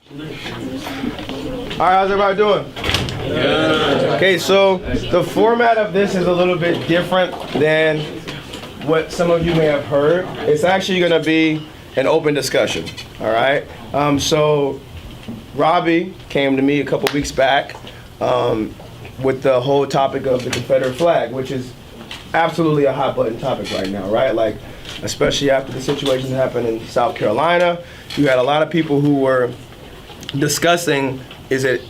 All right, how's everybody doing? Yeah. Okay, so the format of this is a little bit different than what some of you may have heard. It's actually going to be an open discussion, all right? So Robbie came to me a couple weeks back with the whole topic of the Confederate flag, which is absolutely a hot button topic right now, right? Like, especially after the situation that happened in South Carolina, you had a lot of people who were discussing, is it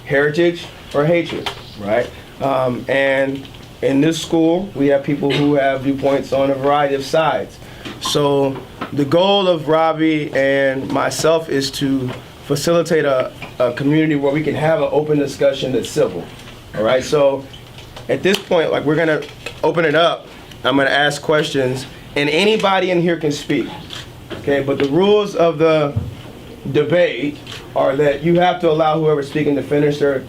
heritage or hatred, right? And in this school, we have people who have viewpoints on a variety of sides. So the goal of Robbie and myself is to facilitate a community where we can have an open discussion that's civil, all right? So at this point, like, we're gonna open it up. I'm gonna ask questions, and anybody in here can speak, okay? But the rules of the debate are that you have to allow whoever's speaking to finish their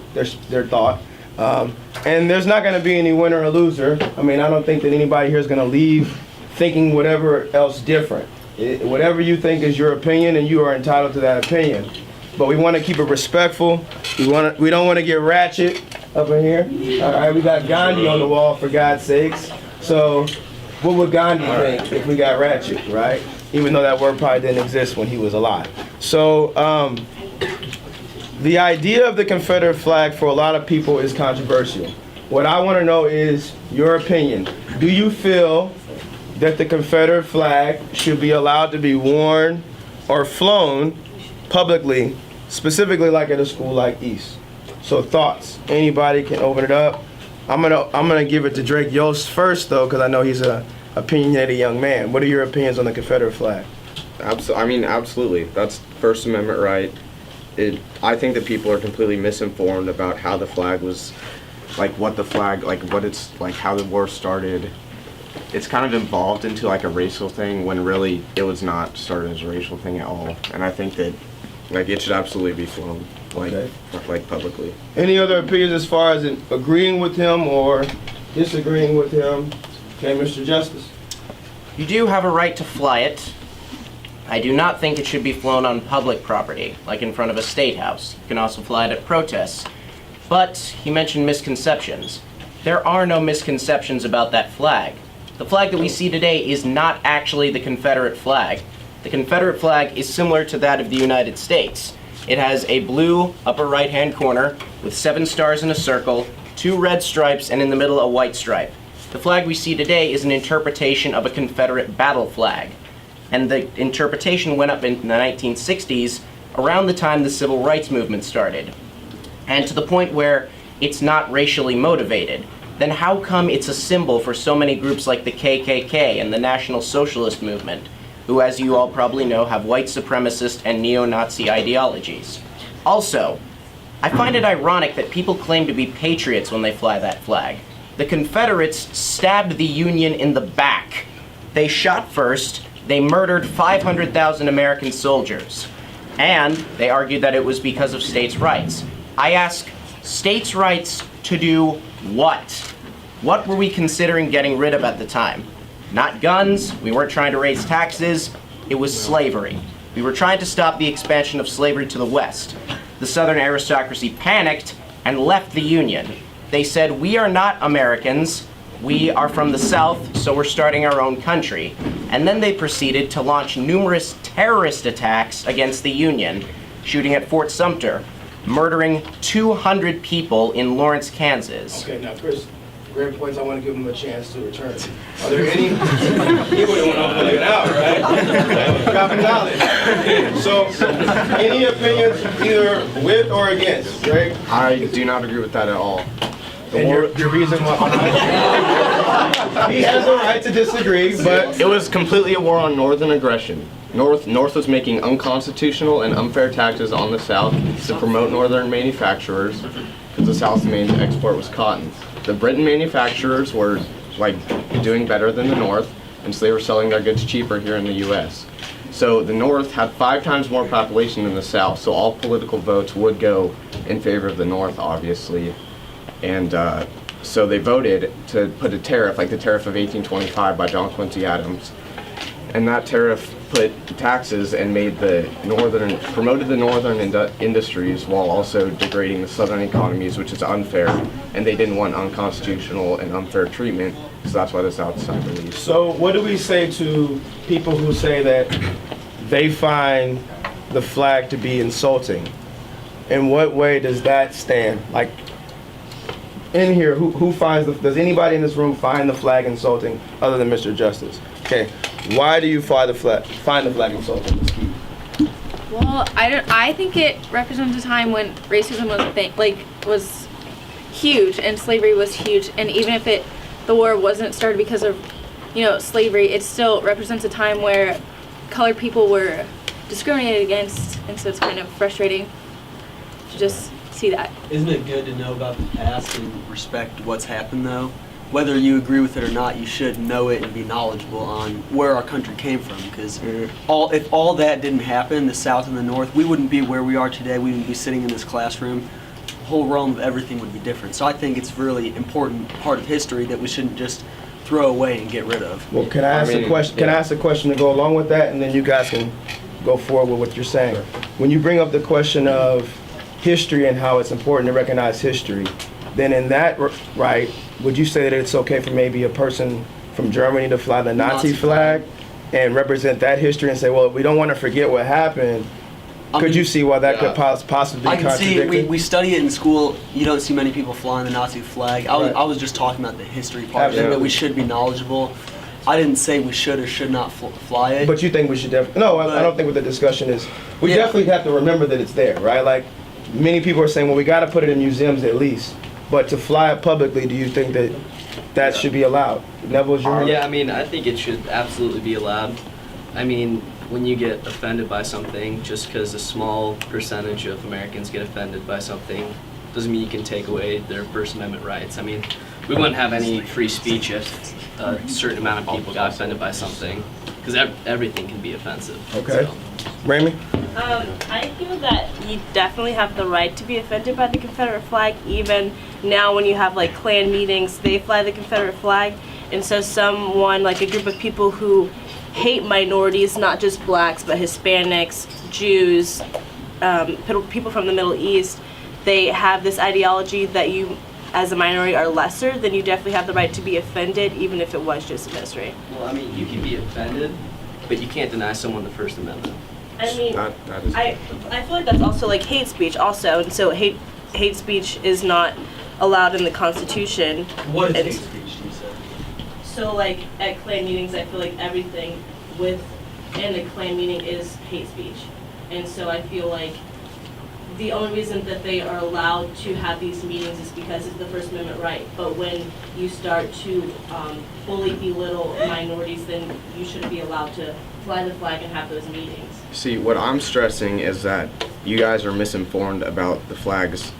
thought. And there's not gonna be any winner or loser. I mean, I don't think that anybody here is gonna leave thinking whatever else different. Whatever you think is your opinion, and you are entitled to that opinion. But we wanna keep it respectful. We don't wanna get ratchet up in here. All right, we got Gandhi on the wall, for God's sakes. So what would Gandhi think if we got ratchet, right? Even though that word probably didn't exist when he was alive. So the idea of the Confederate flag for a lot of people is controversial. What I want to know is your opinion. Do you feel that the Confederate flag should be allowed to be worn or flown publicly, specifically like at a school like East? So thoughts. Anybody can open it up. I'm gonna give it to Drake Yost first, though, because I know he's a opinionated young man. What are your opinions on the Confederate flag? Absolutely. That's First Amendment right. I think that people are completely misinformed about how the flag was, like what the flag, like what it's, like how the war started. It's kind of evolved into like a racial thing when really it was not started as a racial thing at all. And I think that like it should absolutely be flown, like publicly. Any other opinions as far as agreeing with him or disagreeing with him? Okay, Mr. Justice. You do have a right to fly it. I do not think it should be flown on public property, like in front of a state house. You can also fly it at protests. But he mentioned misconceptions. There are no misconceptions about that flag. The flag that we see today is not actually the Confederate flag. The Confederate flag is similar to that of the United States. It has a blue upper right-hand corner with 7 stars in a circle, 2 red stripes, and in the middle a white stripe. The flag we see today is an interpretation of a Confederate battle flag. And the interpretation went up in the 1960s, around the time the Civil Rights Movement started. And to the point where it's not racially motivated. Then how come it's a symbol for so many groups like the KKK and the National Socialist Movement, who, as you all probably know, have white supremacist and neo-Nazi ideologies? Also, I find it ironic that people claim to be patriots when they fly that flag. The Confederates stabbed the Union in the back. They shot first, they murdered 500,000 American soldiers, and they argued that it was because of states' rights. I ask, states' rights to do what? What were we considering getting rid of at the time? Not guns, we weren't trying to raise taxes, it was slavery. We were trying to stop the expansion of slavery to the West. The Southern aristocracy panicked and left the Union. They said, we are not Americans, we are from the South, so we're starting our own country. And then they proceeded to launch numerous terrorist attacks against the Union, shooting at Fort Sumter, murdering 200 people in Lawrence, Kansas. Okay, now Chris, great points. I want to give him a chance to return. Are there any? He wouldn't want to play it out, right? Dropping knowledge. So, any opinions either with or against, Drake? I do not agree with that at all. And your reason why? He has a right to disagree, but it was completely a war on northern aggression. North was making unconstitutional and unfair taxes on the South to promote northern manufacturers, because the South's main export was cotton. The Britain manufacturers were like doing better than the North, and so they were selling their goods cheaper here in the U.S. So the North had 5 times more population than the South, so all political votes would go in favor of the North, obviously. And so they voted to put a tariff, like the tariff of 1825 by John Quincy Adams. and that tariff put taxes and made promoted the northern industries while also degrading the southern economies, which is unfair, and they didn't want unconstitutional and unfair treatment, so that's why the South side believes. So what do we say to people who say that they find the flag to be insulting? In what way does that stand? Like, in here, who finds does anybody in this room find the flag insulting other than Mr. Justice? Okay, why do you find the flag insulting? Well, I think it represents a time when racism was huge and slavery was huge, and even if the war wasn't started because of slavery, it still represents a time where colored people were discriminated against, and so it's kind of frustrating to just see that. Isn't it good to know about the past and respect what's happened, though? Whether you agree with it or not, you should know it and be knowledgeable on where our country came from. Because if all that didn't happen, the South and the North, we wouldn't be where we are today. We wouldn't be sitting in this classroom. The whole realm of everything would be different. So I think it's a really important part of history that we shouldn't just throw away and get rid of. Well, can I ask a question? Can I ask a question to go along with that, and then you guys can go forward with what you're saying? When you bring up the question of history and how it's important to recognize history, then in that right, would you say that it's okay for maybe a person from Germany to fly the Nazi flag and represent that history and say, well, we don't want to forget what happened? Could you see why that could possibly be I can contradicted? see, we study it in school. You don't see many people flying the Nazi flag. I was just talking about the history part of it, that we should be knowledgeable. I didn't say we should or should not fly it. But you think we should definitely, no, I don't think what the discussion is. We definitely have to remember that it's there, right? Like, many people are saying, well, we got to put it in museums at least. But to fly it publicly, do you think that should be allowed? Neville's your Yeah, I mean, I think it should absolutely be allowed. I mean, when you get offended by something, just because a small percentage of Americans get offended by something, doesn't mean you can take away their First Amendment rights. I mean, we wouldn't have any free speech if a certain amount of people got offended by something, because everything can be offensive. Okay. So. Raimi? I feel that you definitely have the right to be offended by the Confederate flag. Even now when you have like Klan meetings, they fly the Confederate flag. And so someone, like a group of people who hate minorities, not just blacks, but Hispanics, Jews, people from the Middle East, they have this ideology that you, as a minority, are lesser, then you definitely have the right to be offended, even if it was just a mystery. Well, I mean, you can be offended, but you can't deny someone the First Amendment. I mean, That is I feel like that's also like hate speech also, and so hate speech is not allowed in the Constitution. What is And hate speech, do you say? So like at Klan meetings, I feel like everything within a Klan meeting is hate speech, and so I feel like the only reason that they are allowed to have these meetings is because it's the First Amendment right. But when you start to fully belittle minorities, then you shouldn't be allowed to fly the flag and have those meetings. See, what I'm stressing is that you guys are misinformed about the flag's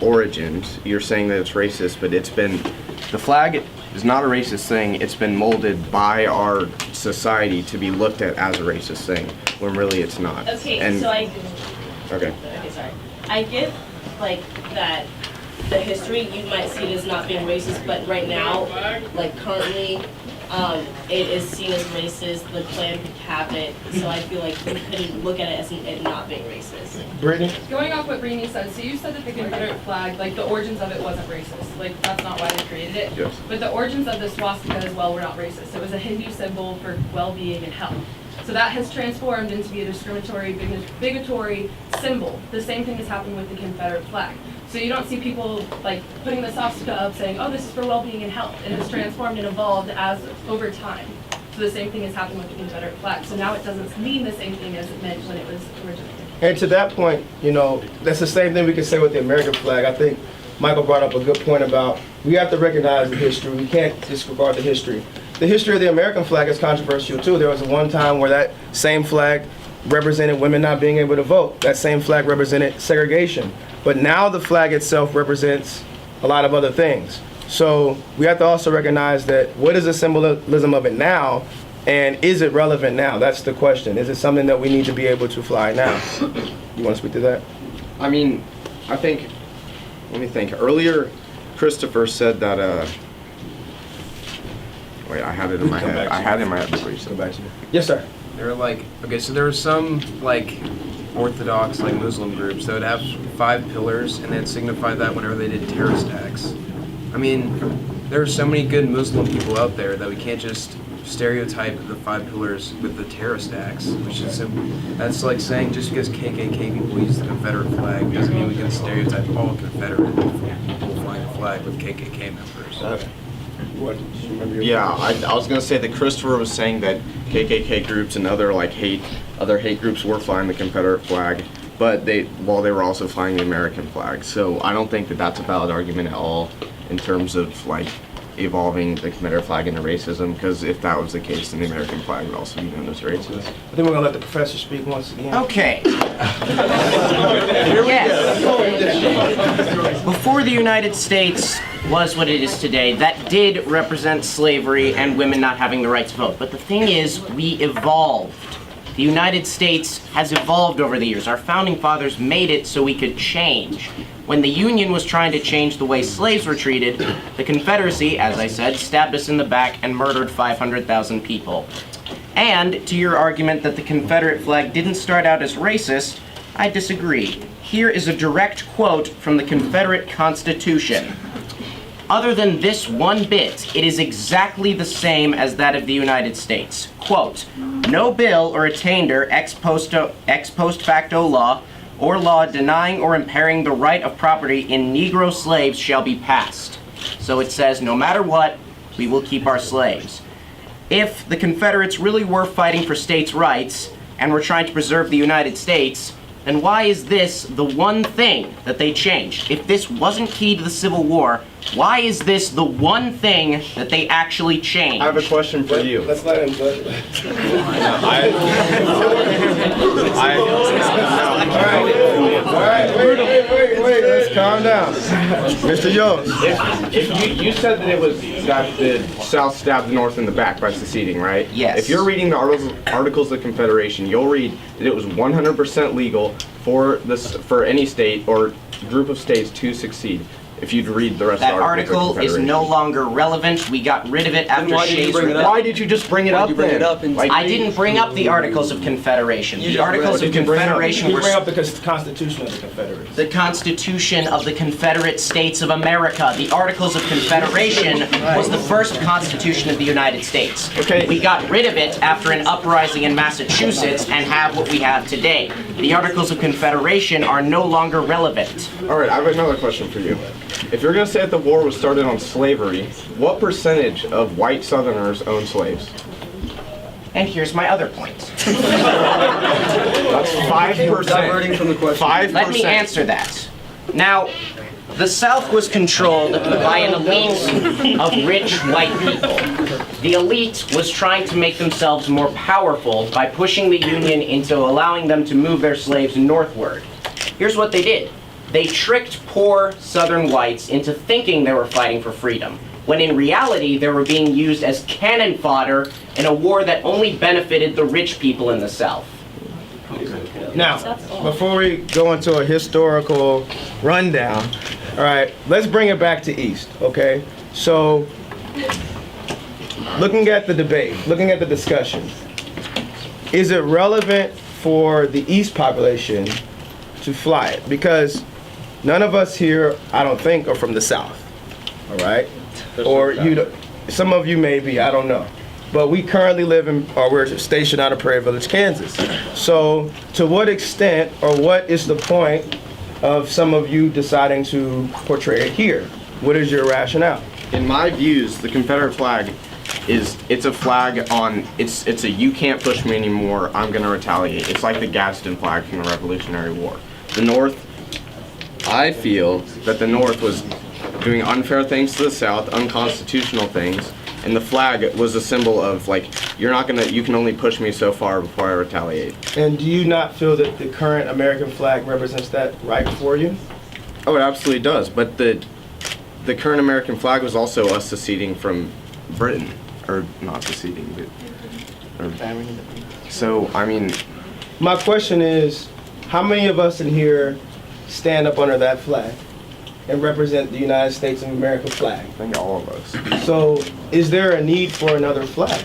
origins. You're saying that it's racist, but the flag is not a racist thing. It's been molded by our society to be looked at as a racist thing, when really it's not. Okay, Okay. Okay, sorry. I get that the history, you might see it as not being racist, but right now, currently, it is seen as racist. The Klan have it, so I feel like we couldn't look at it as it not being racist. Brittany? Going off what Raimi said, so you said that the Confederate flag, the origins of it wasn't racist. That's not why they created it. Yes. But the origins of the swastika as well were not racist. It was a Hindu symbol for well-being and health. So that has transformed into be a discriminatory, bigotry symbol. The same thing has happened with the Confederate flag. So you don't see people putting the swastika up saying, oh, this is for well-being and health. It has transformed and evolved over time. So the same thing has happened with the Confederate flag. So now it doesn't mean the same thing as it meant when it was originally. And to that point, that's the same thing we can say with the American flag. I think Michael brought up a good point about we have to recognize the history. We can't disregard the history. The history of the American flag is controversial too. There was one time where that same flag represented women not being able to vote. That same flag represented segregation. But now the flag itself represents a lot of other things. So we have to also recognize that what is the symbolism of it now, and is it relevant now? That's the question. Is it something that we need to be able to fly now? You want to speak to that? I mean, let me think. Earlier, Christopher said that, Wait, I had it in my head. I had it in my head before you said that. Yes, sir. There were like, okay, so there were some like Orthodox like Muslim groups that would have 5 pillars and they'd signify that whenever they did terrorist acts. I mean, there are so many good Muslim people out there that we can't just stereotype the 5 pillars with the terrorist acts, which is that's like saying just because KKK people use the Confederate flag doesn't mean we can stereotype all Confederate people flying the flag with KKK members. Yeah, I was gonna say that Christopher was saying that KKK groups and other like hate groups were flying the Confederate flag, but they were also flying the American flag. So I don't think that that's a valid argument at all in terms of like evolving the Confederate flag into racism. Because if that was the case, then the American flag would also be known as racist. I think we're gonna let the professor speak once again. Okay. Yes. Before the United States was what it is today, that did represent slavery and women not having the right to vote. But the thing is, we evolved. The United States has evolved over the years. Our founding fathers made it so we could change. When the Union was trying to change the way slaves were treated, the Confederacy, as I said, stabbed us in the back and murdered 500,000 people. And to your argument that the Confederate flag didn't start out as racist, I disagree. Here is a direct quote from the Confederate Constitution. Other than this one bit, it is exactly the same as that of the United States. Quote, no bill or attainder ex post facto law or law denying or impairing the right of property in Negro slaves shall be passed. So it says, no matter what, we will keep our slaves. If the Confederates really were fighting for states' rights and were trying to preserve the United States, then why is this the one thing that they changed? If this wasn't key to the Civil War, why is this the one thing that they actually changed? I have a question for you. Let's let him. All right, wait, let's calm down. Mr. Jones. If you said that it was that the South stabbed the North in the back by seceding, right? Yes. If you're reading the Articles of Confederation, you'll read that it was 100% legal for any state or group of states to secede. If you'd read the rest That of the Articles of article is Confederation. no longer relevant. We got rid of it after why did you Shays bring it were- up? Why did you just bring it up you bring then? it up and- Like, I didn't bring up the Articles of Confederation. The Articles of Confederation We were bring up the Constitution of the Confederacy. the Constitution of the Confederate States of America. The Articles of Confederation was the first Constitution of the United States. Okay. We got rid of it after an uprising in Massachusetts and have what we have today. The Articles of Confederation are no longer relevant. all right, I have another question for you. If you're going to say that the war was started on slavery, what percentage of white Southerners own slaves? And here's my other point. That's 5%. Diverting from the question. 5%. Let me answer that. Now, the South was controlled by an elite of rich white people. The elite was trying to make themselves more powerful by pushing the Union into allowing them to move their slaves northward. Here's what they did. They tricked poor Southern whites into thinking they were fighting for freedom, when in reality they were being used as cannon fodder in a war that only benefited the rich people in the South. Now, before we go into a historical rundown, all right, let's bring it back to East, okay? So, looking at the debate, looking at the discussion, is it relevant for the East population to fly it? Because none of us here, I don't think, are from the South, all right? Or some of you may be, I don't know. But we currently live in, or we're stationed out of Prairie Village, Kansas. So to what extent, or what is the point of some of you deciding to portray it here? What is your rationale? In my views, the Confederate flag it's a flag on, it's a you can't push me anymore, I'm gonna retaliate. It's like the Gadsden flag from the Revolutionary War. The North, I feel that the North was doing unfair things to the South, unconstitutional things, and the flag was a symbol of like, you can only push me so far before I retaliate. And do you not feel that the current American flag represents that right for you? Oh, it absolutely does, but the current American flag was also us seceding from Britain, or not seceding, but, so, I mean, My question is, how many of us in here stand up under that flag? and represent the United States of America flag. I think all of us. So, is there a need for another flag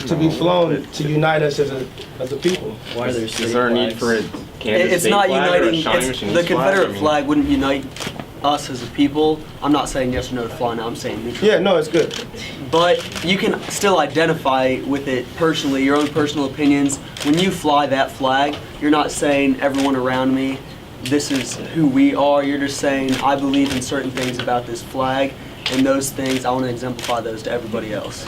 to be flown to unite us as a people? Why are there Is there a need for a Kansas It's state not flag or a uniting. Shawnee It's, Machinese the flag? Confederate I mean, flag wouldn't unite us as a people. I'm not saying yes or no to fly now. I'm saying neutral. Yeah, no, it's good. But you can still identify with it personally, your own personal opinions. When you fly that flag, you're not saying everyone around me, this is who we are. You're just saying, I believe in certain things about this flag, and those things, I want to exemplify those to everybody else.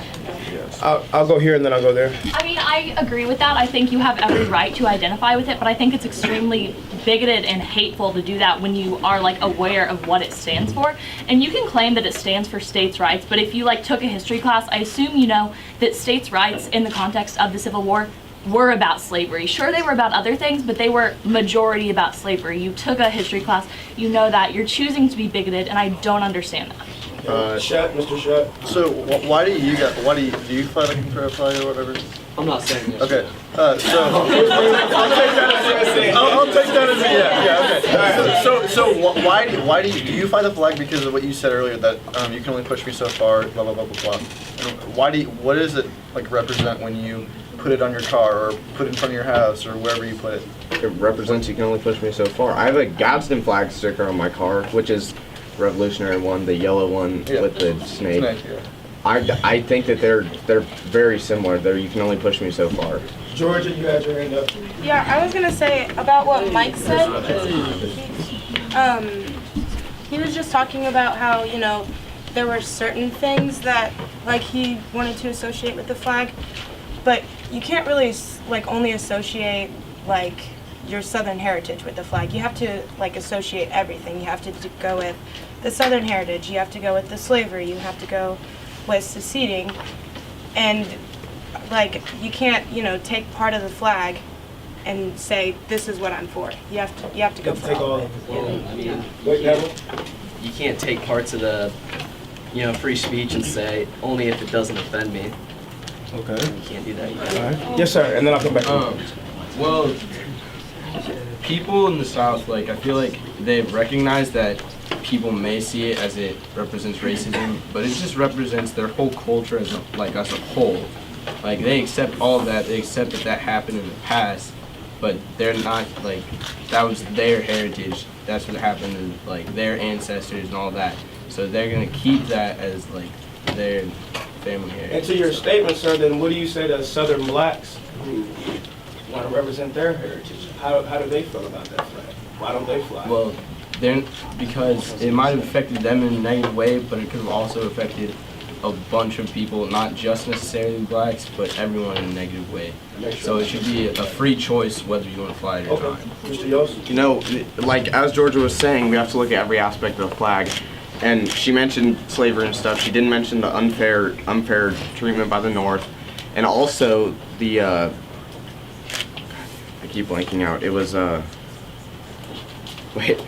I'll go here and then I'll go there. I mean, I agree with that. I think you have every right to identify with it, but I think it's extremely bigoted and hateful to do that when you are like aware of what it stands for. And you can claim that it stands for states' rights, but if you like took a history class, I assume you know that states' rights in the context of the Civil War were about slavery. Sure, they were about other things, but they were majority about slavery. You took a history class, you know that. You're choosing to be bigoted, and I don't understand that. Shutt, Mr. Shutt. So why do you fly the Confederate flag or whatever? I'm not saying yes. Okay. I'll take that as a yeah. Okay. So why do you fly the flag because of what you said earlier that you can only push me so far, blah blah blah blah blah. What does it like represent when you put it on your car or put it in front of your house or wherever you put it? It represents you can only push me so far. I have a Gadsden flag sticker on my car, which is Revolutionary one, the yellow one with the snake. Yeah. I think that they're very similar. You can only push me so far. Georgia, you had your hand up. Yeah, I was gonna say about what Mike said. He was just talking about how, you know, there were certain things that like he wanted to associate with the flag, but you can't really like only associate like your Southern heritage with the flag. You have to like associate everything. You have to go with the Southern heritage. You have to go with the slavery. You have to go with seceding, and like you can't, you know, take part of the flag and say this is what I'm for. You have to go for all of it. I mean, Wait, Neville? you can't take parts of the, you know, free speech and say only if it doesn't offend me. Okay. You can't do that. You All gotta- right. Yes, sir. And then I'll come back. Well, people in the South, like, I feel like they've recognized that people may see it as it represents racism, but it just represents their whole culture as a whole. Like, they accept all of that. They accept that happened in the past, but they're not, like, that was their heritage. That's what happened to, like, their ancestors and all that. So they're going to keep that as, like, their family heritage. And to your statement, sir, then what do you say to Southern blacks who want to represent their heritage? How do they feel about that flag? Why don't they fly? Well, because it might have affected them in a negative way, but it could have also affected a bunch of people, not just necessarily blacks, but everyone in a negative way. So it should be a free choice whether you want to fly it or not. Mr. Yost? You know, like as Georgia was saying, we have to look at every aspect of the flag. And she mentioned slavery and stuff. She didn't mention the unfair treatment by the North, and also the I keep blanking out. It was wait.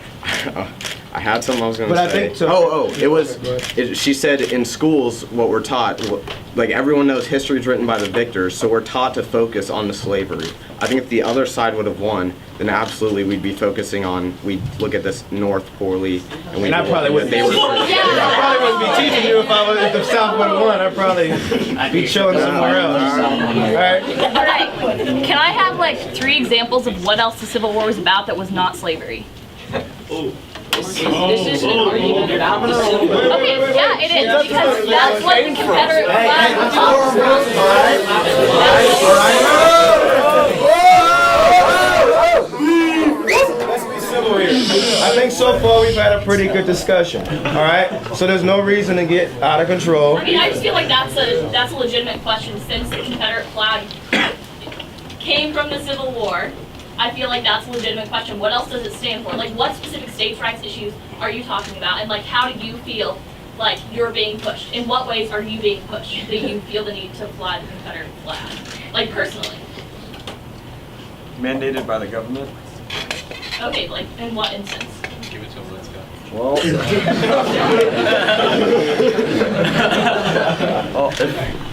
I had something I was going to say. But I think so. It was. She said in schools what we're taught, like everyone knows history is written by the victors, so we're taught to focus on the slavery. I think if the other side would have won, then absolutely we'd be focusing on, we'd look at this North poorly, and And I probably wouldn't. they were. I probably wouldn't be teaching you if the South would have won. I'd probably be chilling somewhere else. All right. All right, can I have like 3 examples of what else the Civil War was about that was not slavery? This isn't an argument about the Civil War. Okay, yeah, it is, because that's what the Confederate flag was about. Let's be civil here. I think so far we've had a pretty good discussion. All right. So there's no reason to get out of control. I mean, I just feel like that's a legitimate question since the Confederate flag came from the Civil War. I feel like that's a legitimate question. What else does it stand for? Like, what specific states' rights issues are you talking about? And, like, how do you feel like you're being pushed? In what ways are you being pushed that you feel the need to fly the Confederate flag? Like, personally. Mandated by the government. Okay, like, in what instance? Give it to him, let's go. Well,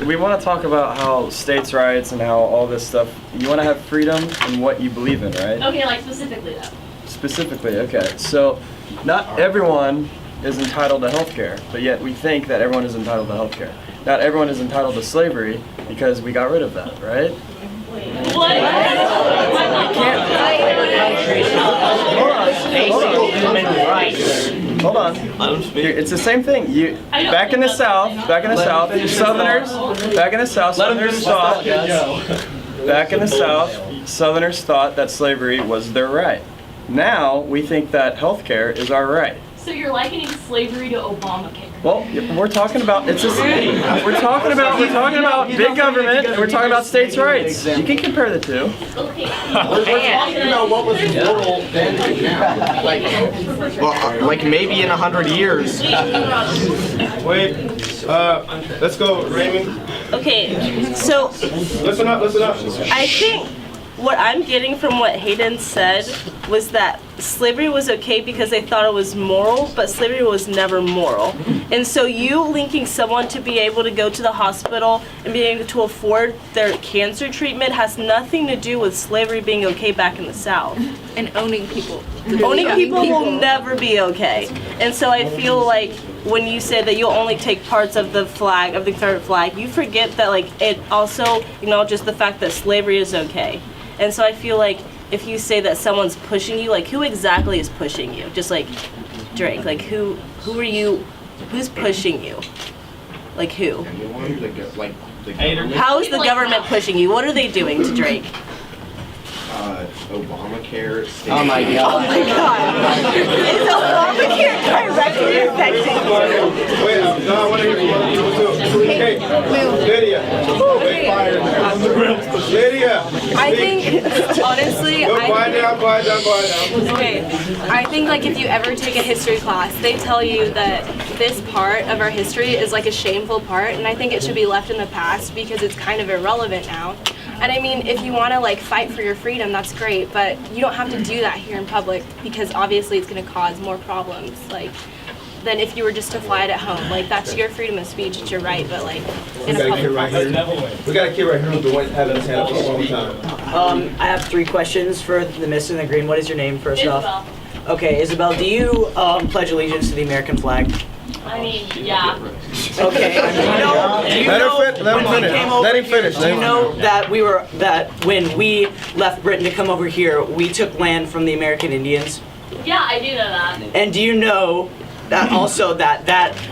if we want to talk about how states' rights and how all this stuff, you want to have freedom in what you believe in, right? Okay, like, specifically, though. Specifically, okay. So Not everyone is entitled to health care, but yet we think that everyone is entitled to health care. Not everyone is entitled to slavery because we got rid of that, right? Hold on. It's the same thing. Back in the South, Southerners thought that slavery was their right. Now we think that health care is our right. So you're likening slavery to Obamacare? Well, we're talking about we're talking about big government and we're talking about states' rights. You can compare the two. We're talking about what was moral then and now. Like maybe in 100 years. Wait, let's go, Raymond. Okay, so Listen up. I think what I'm getting from what Hayden said was that slavery was okay because they thought it was moral, but slavery was never moral. And so you linking someone to be able to go to the hospital and being able to afford their cancer treatment has nothing to do with slavery being okay back in the South. And owning people. Owning people will never be okay. And so I feel like when you say that you'll only take parts of the flag, of the Confederate flag, you forget that like it also acknowledges the fact that slavery is okay. And so I feel like if you say that someone's pushing you, like who exactly is pushing you? Just like Drake, like who are you, who's pushing you? Like who? How is the government pushing you? What are they doing to Drake? Obamacare. Oh my god. Oh my god. Is Obamacare directly affecting you? Wait, no, I want to hear from other people too. Hey, Lydia. Lydia. I think, honestly, Quiet down. Okay, I think like if you ever take a history class, they tell you that this part of our history is like a shameful part, and I think it should be left in the past because it's kind of irrelevant now. And I mean, if you want to like fight for your freedom, that's great, but you don't have to do that here in public because obviously it's going to cause more problems. Like, than if you were just to fly it at home. Like, that's your freedom of speech, it's your right, but like in a public process. We got a kid right here with the white hat in his hand for a long time. I have 3 questions for the Miss in the Green. What is your name first Isabel. off? Okay, Isabel, do you pledge allegiance to the American flag? I mean, yeah. Okay. Do you know Let him finish. Do you know that when we left Britain to come over here, we took land from the American Indians? Yeah, I do know that. And do you know that also that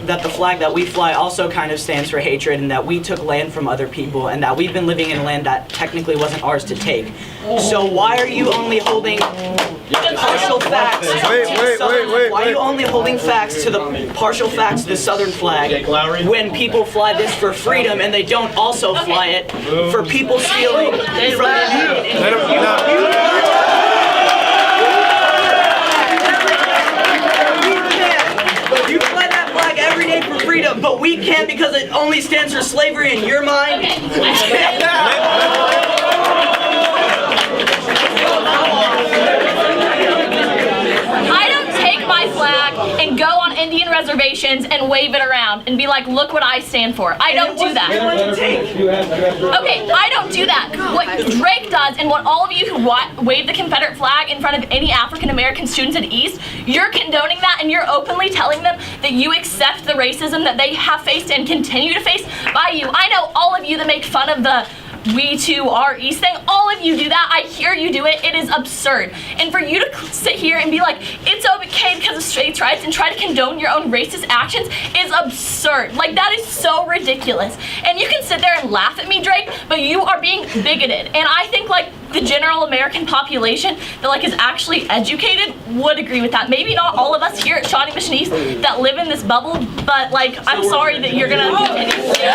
the flag that we fly also kind of stands for hatred, and that we took land from other people, and that we've been living in a land that technically wasn't ours to take? So why are you only holding partial facts? Wait. Why are you only holding facts to the partial facts to the Southern flag when people fly this for freedom and they don't also fly it for people stealing from You fly that flag every day for freedom, but we can't because it only stands for slavery in your mind? I don't take my flag and go on Indian reservations and wave it around and be like, look what I stand for. I don't do that. Okay, I don't do that. What Drake does and what all of you who wave the Confederate flag in front of any African American students at East, you're condoning that and you're openly telling them that you accept the racism that they have faced and continue to face by you. I know all of you that make fun of the we too are East thing, all of you do that. I hear you do it. It is absurd. And for you to sit here and be like, it's okay because of states' rights and try to condone your own racist actions is absurd. Like, that is so ridiculous. And you can sit there and laugh at me, Drake, but you are being bigoted. And I think, like, the general American population that, like, is actually educated would agree with that. Maybe not all of us here at Shawnee Mission East that live in this bubble, but, like, I'm sorry that you're gonna continue.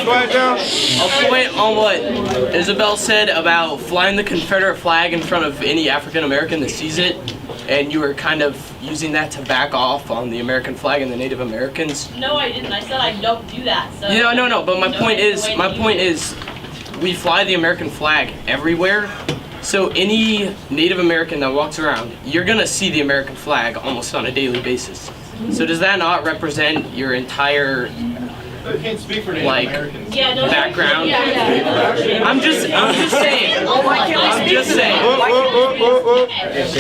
Quiet down. I'll point on what Isabel said about flying the Confederate flag in front of any African American that sees it, and you were kind of using that to back off on the American flag and the Native Americans. No, I didn't. I said I don't do that. So No. But my point is, we fly the American flag everywhere, So any Native American that walks around, you're gonna see the American flag almost on a daily basis. So does that not represent your entire like background? I'm just saying. I'm just saying.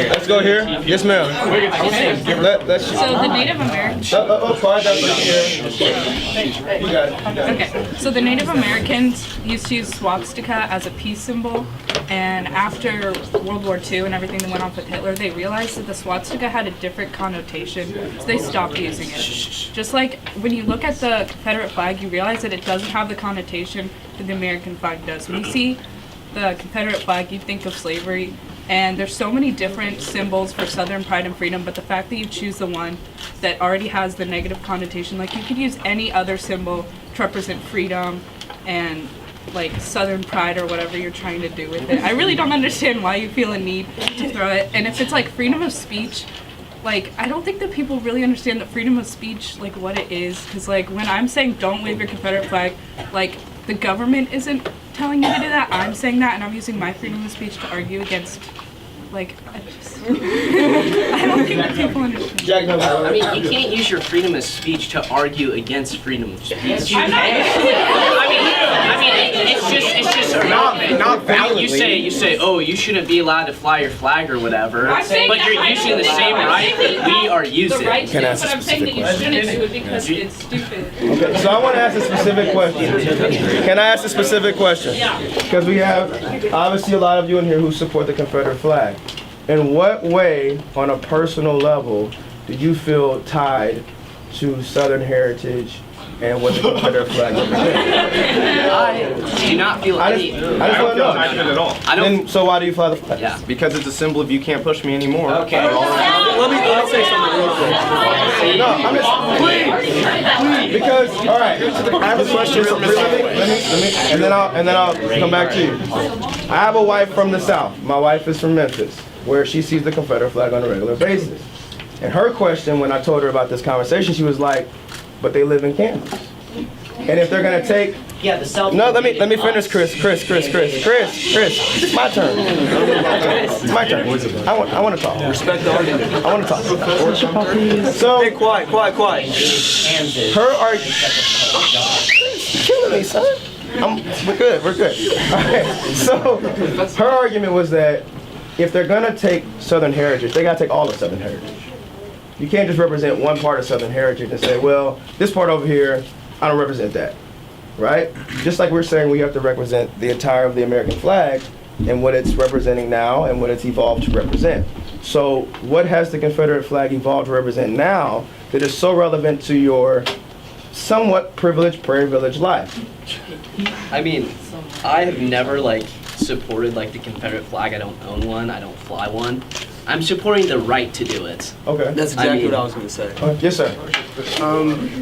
Let's go here. Yes, ma'am. Let's. So the Native Americans. Quiet down here. You got it. Okay. So the Native Americans used to use swastika as a peace symbol, and after World War II and everything that went on with Hitler, they realized that the swastika had a different connotation, so they stopped using it. Just like when you look at the Confederate flag, you realize that it doesn't have the connotation that the American flag does. When you see the Confederate flag, you think of slavery, and there's so many different symbols for Southern pride and freedom, but the fact that you choose the one that already has the negative connotation, like you could use any other symbol to represent freedom and like Southern pride or whatever you're trying to do with it. I really don't understand why you feel a need to throw it. And if it's like freedom of speech, like, I don't think that people really understand the freedom of speech, like, what it is. Because, like, when I'm saying don't wave your Confederate flag, like, the government isn't telling you to do that. I'm saying that, and I'm using my freedom of speech to argue against, like, I don't think that people understand. I mean, you can't use your freedom of speech to argue against freedom of speech. I'm not- I mean, it's just irrelevant. Not violently. You say, oh, you shouldn't be allowed to fly your flag or whatever. I'm saying But that you're I using don't the know. same I'm right saying that we are using. The right to, Can I ask but a I'm saying that you specific shouldn't do it because it's stupid. Okay, so I want to ask a specific question. Can I ask a specific question? Yeah. Because we have obviously a lot of you in here who support the Confederate flag. In what way, on a personal level, do you feel tied to Southern heritage and what the Confederate flag represents? I do not feel any. I just want to know. I don't at all. I don't. Then, so why do you fly the flag? Yeah. Because it's a symbol of you can't push me anymore. Okay. Let me say something real quick. No, I'm just please, because all right. I have a question. And then I'll come back to you. I have a wife from the South. My wife is from Memphis, where she sees the Confederate flag on a regular basis. And her question, when I told her about this conversation, she was like, "But they live in Kansas, and if they're gonna take." Yeah, the South. No, let me finish, Chris. It's my turn. It's my turn. I want to talk. Respect the argument. I want to talk. So, Hey, quiet. her argument. Killing me, son. We're good. All right. So, her argument was that if they're gonna take Southern heritage, they gotta take all of Southern heritage. You can't just represent one part of Southern heritage and say, well, this part over here, I don't represent that. Right? Just like we're saying we have to represent the entire of the American flag and what it's representing now and what it's evolved to represent. So what has the Confederate flag evolved to represent now that is so relevant to your somewhat privileged Prairie Village life? I mean, I have never like supported like the Confederate flag. I don't own one. I don't fly one. I'm supporting the right to do it. Okay. That's exactly what I was going to say. Yes, sir.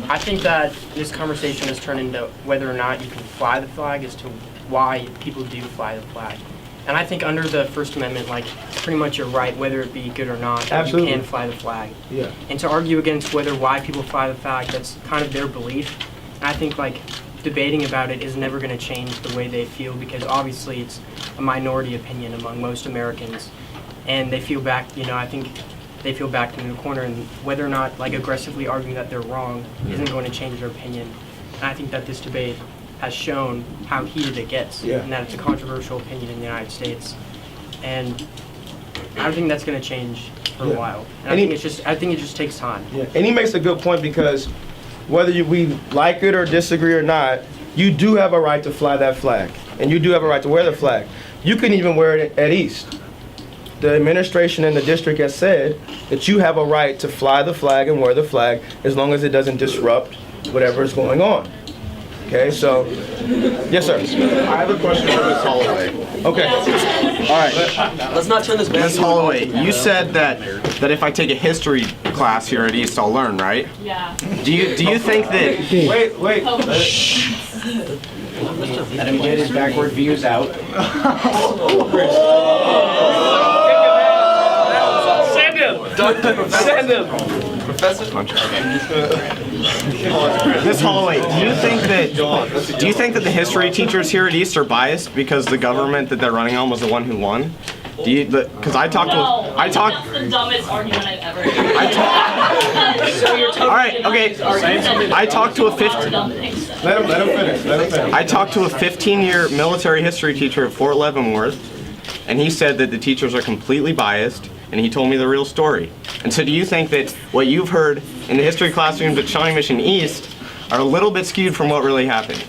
I think that this conversation has turned into whether or not you can fly the flag as to why people do fly the flag. And I think under the First Amendment, like, pretty much you're right, whether it be good or not, that you Absolutely. can fly the flag. Yeah. And to argue against why people fly the flag, that's kind of their belief. And I think, like, debating about it is never going to change the way they feel, because obviously it's a minority opinion among most Americans. And they feel back, I think they feel backed into a corner, and whether or not, like, aggressively arguing that they're wrong isn't going to change their opinion. And I think that this debate has shown how heated it gets, and that it's a controversial opinion in the United States. And I don't think that's going to change for a while. And I think it just takes time. Yeah. And he makes a good point, because whether we like it or disagree or not, you do have a right to fly that flag, and you do have a right to wear the flag. You can even wear it at East. The administration and the district has said that you have a right to fly the flag and wear the flag as long as it doesn't disrupt whatever is going on. Okay, so, yes, sir. I have a question for Ms. Holloway. Okay. All right. Let's not turn this back. Ms. Holloway, you said that if I take a history class here at East, I'll learn, right? Yeah. Do you think that? Wait. Let him get his backward views out. Send him. Professor. Miss Holloway, do you think that the history teachers here at East are biased because the government that they're running on was the one who won? Because I talked That's the dumbest argument I've ever heard. All right, okay. I talked to a 15. Let him finish. I talked to a 15-year military history teacher at Fort Leavenworth, and he said that the teachers are completely biased, and he told me the real story. And so do you think that what you've heard in the history classrooms at Shawnee Mission East are a little bit skewed from what really happened?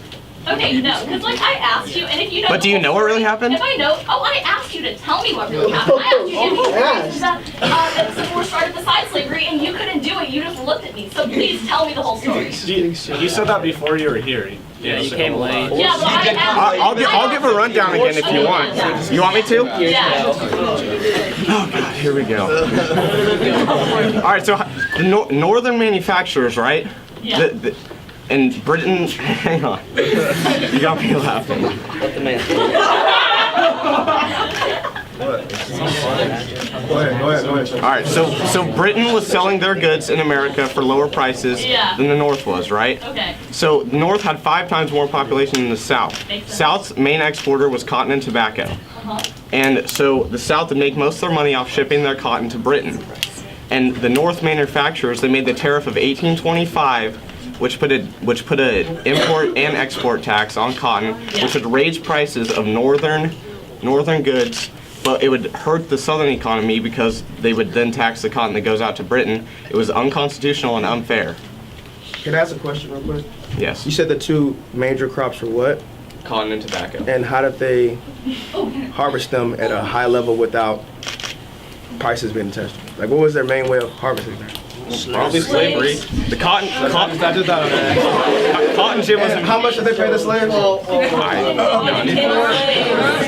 Okay, no, because like I asked you, and if you know. But do you know what really happened? If I know, I asked you to tell me what really happened. I asked you that the Civil War started beside slavery, and you couldn't do it. You just looked at me. So please tell me the whole story. You said that before you were here. Yeah, you came late. Yeah, but I'll give a rundown again if you want. You want me to? Yeah. Oh God, here we go. All right, so the northern manufacturers, right? Yeah. And Britain, hang on. You got me laughing. Let the man. Go ahead. All right, so Britain was selling their goods in America for lower prices than the North was, right? Okay. So the North had 5 times more population than the South. South's main exporter was cotton and tobacco. And so the South would make most of their money off shipping their cotton to Britain. And the North manufacturers, they made the tariff of 1825, which put a import and export tax on cotton, which would raise prices of northern goods, but it would hurt the southern economy because they would then tax the cotton that goes out to Britain. It was unconstitutional and unfair. Can I ask a question real quick? Yes. You said the 2 major crops were what? Cotton and tobacco. And how did they harvest them at a high level without prices being touched? Like, what was their main way of harvesting them? Probably slavery. The cotton gin was. How much did they pay the slaves?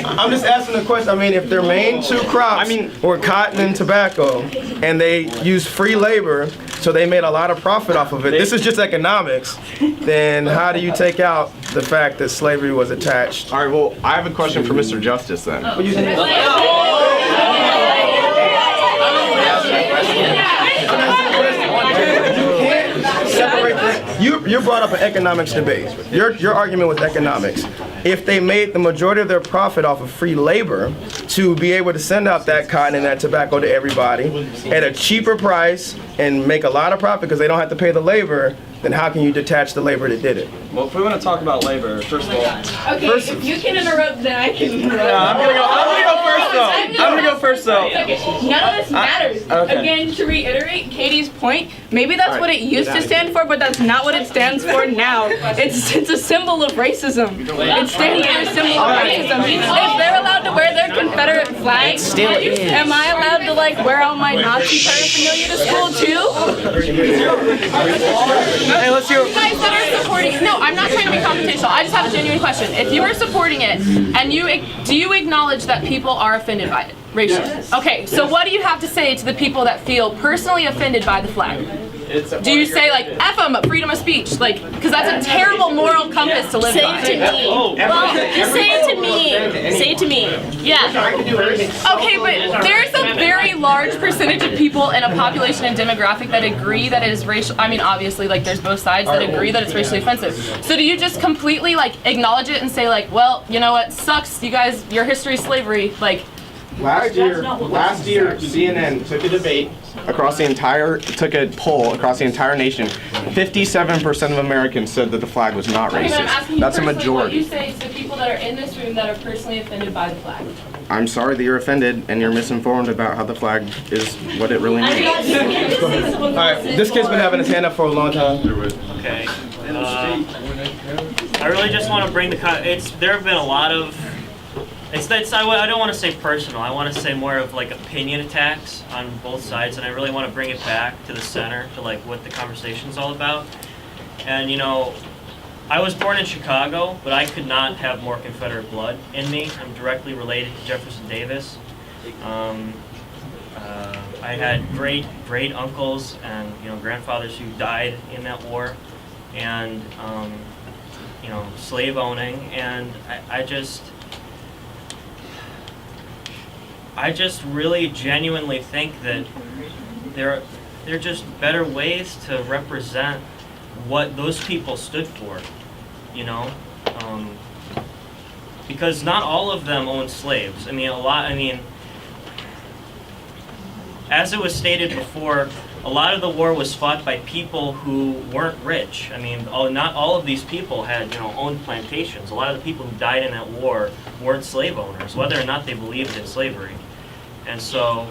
I'm just asking the question. I mean, if their main 2 crops were cotton and tobacco, and they used free labor, so they made a lot of profit off of it. This is just economics. Then how do you take out the fact that slavery was attached? All right. Well, I have a question for Mr. Justice then. You brought up an economics debate. Your argument was economics. If they made the majority of their profit off of free labor to be able to send out that cotton and that tobacco to everybody at a cheaper price and make a lot of profit because they don't have to pay the labor, then how can you detach the labor that did it? Well, if we want to talk about labor, first of all. Okay, if you can interrupt, then I can interrupt. No, I'm gonna go first though. Okay, none of this matters. Okay. Again, to reiterate Katie's point, maybe that's what it used to stand for, but that's not what it stands for now. It's a symbol of racism. It stands for a symbol of racism. If they're allowed to wear their Confederate flag, am I allowed to wear all my Nazi paraphernalia to school too? Hey, let's hear. You guys that are supporting, no, I'm not trying to be confrontational. I just have a genuine question. If you are supporting it, and do you acknowledge that people are offended by it racially? Yes. Okay, so what do you have to say to the people that feel personally offended by the flag? Do you say F them, freedom of speech, because that's a terrible moral compass to live by? Say it to me. Well, just say it to me. Say it to me. Yeah. Okay, but there's a very large percentage of people in a population and demographic that agree that it is racial. I mean, obviously, there's both sides that agree that it's racially offensive. So do you just completely acknowledge it and say well, you know what, sucks, you guys, your history is slavery, Last year, CNN took a poll across the entire nation. 57% of Americans said that the flag was not Okay, but I'm racist. asking you That's a personally majority. What you say to the people that are in this room that are personally offended by the flag. I'm sorry that you're offended and you're misinformed about how the flag is what it really means. All right, this kid's been having his hand up for a long time. Okay. I really just want to bring there have been a lot of. I don't want to say personal. I want to say more of opinion attacks on both sides, and I really want to bring it back to the center, to what the conversation's all about. And I was born in Chicago, but I could not have more Confederate blood in me. I'm directly related to Jefferson Davis. I had great uncles and grandfathers who died in that war, and slave owning, and I just really genuinely think that they're just better ways to represent what those people stood for, you know? Because not all of them owned slaves. I mean, as it was stated before, a lot of the war was fought by people who weren't rich. I mean, not all of these people had, owned plantations. A lot of the people who died in that war weren't slave owners, whether or not they believed in slavery. And so,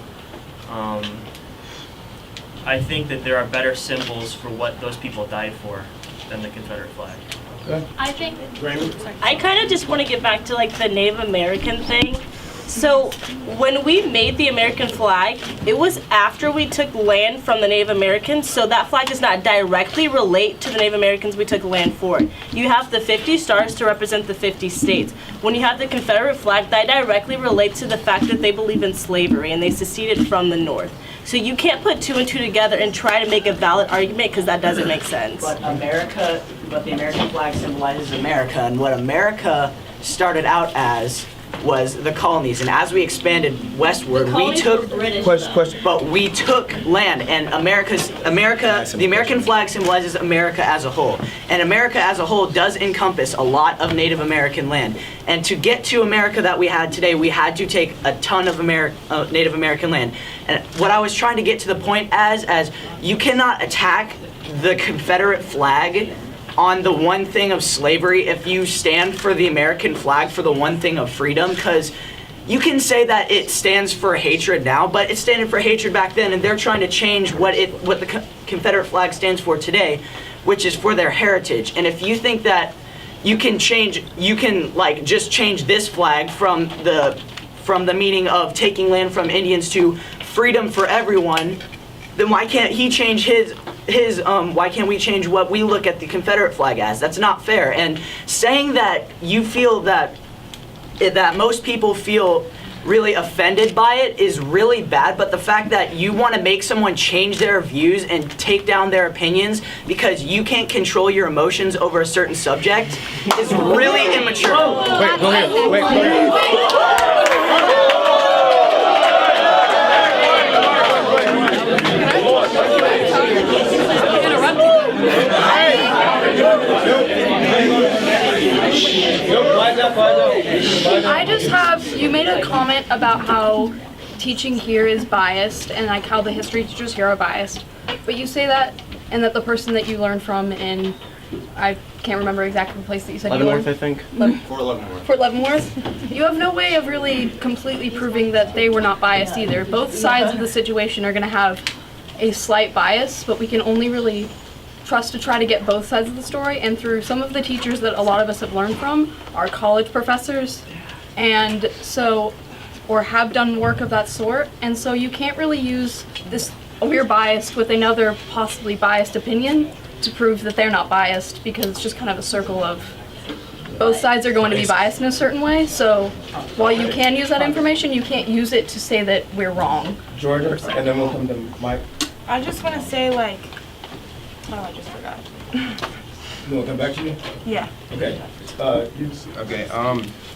I think that there are better symbols for what those people died for than the Confederate flag. I think I kind of just want to get back to like the Native American thing. So when we made the American flag, it was after we took land from the Native Americans, so that flag does not directly relate to the Native Americans we took land for. You have the 50 stars to represent the 50 states. When you have the Confederate flag, that directly relates to the fact that they believe in slavery and they seceded from the North. So you can't put two and two together and try to make a valid argument because that doesn't make sense. But the American flag symbolizes America, and what America started out as was the colonies, and as we expanded westward, we took but we took land, and the American flag symbolizes America as a whole, and America as a whole does encompass a lot of Native American land. And to get to America that we had today, we had to take a ton of Native American land. And what I was trying to get to the point as you cannot attack the Confederate flag on the one thing of slavery if you stand for the American flag for the one thing of freedom, because you can say that it stands for hatred now, but it standed for hatred back then, and they're trying to change what the Confederate flag stands for today, which is for their heritage. And if you think that you can just change this flag from the meaning of taking land from Indians to freedom for everyone, then why can't he change why can't we change what we look at the Confederate flag as? That's not fair. And saying that you feel that most people feel really offended by it is really bad, but the fact that you want to make someone change their views and take down their opinions because you can't control your emotions over a certain subject is really immature. Wait, go ahead. You made a comment about how teaching here is biased and like how the history teachers here are biased, but you say that and that the person that you learned from in, I can't remember exactly the place that you said you learned. Leavenworth, I think. Fort Leavenworth. You have no way of really completely proving that they were not biased either. Both sides of the situation are going to have a slight bias, but we can only really trust to try to get both sides of the story, and through some of the teachers that a lot of us have learned from are college professors, and so, or have done work of that sort, and so you can't really use this, we're biased with another possibly biased opinion to prove that they're not biased, because it's just kind of a circle of both sides are going to be biased in a certain way, so while you can use that information, you can't use it to say that we're wrong. Georgia, and then we'll come to Mike. I just want to say, like, oh, I just forgot. You want to come back to you? Yeah. Okay.